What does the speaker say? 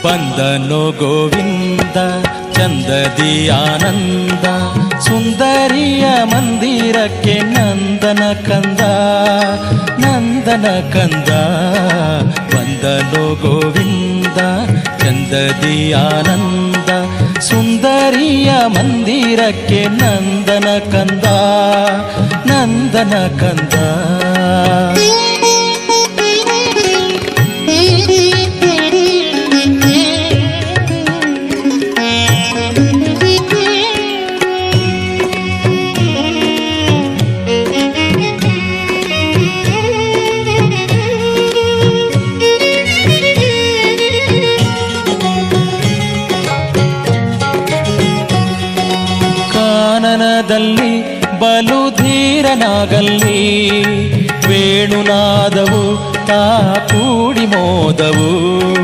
ಬಂದನು ಗೋವಿಂದ ಚಂದದಿ ಆನಂದ, ಸುಂದರಿಯ ಮಂದಿರಕ್ಕೆ ನಂದನ ಕಂದ ನಂದನ ಕಂದ. ಬಂದನು ಗೋವಿಂದ ಚಂದದಿ ಆನಂದ, ಸುಂದರಿಯ ಮಂದಿರಕ್ಕೆ ನಂದನ ಕಂದ ನಂದನ ಕಂದ. ಕಾನನದಲ್ಲಿ ಬಲು ಧೀರನಾಗಲ್ಲಿ, ವೇಣುನಾದವು ತಾ ಕೂಡಿ ಮೋದವು.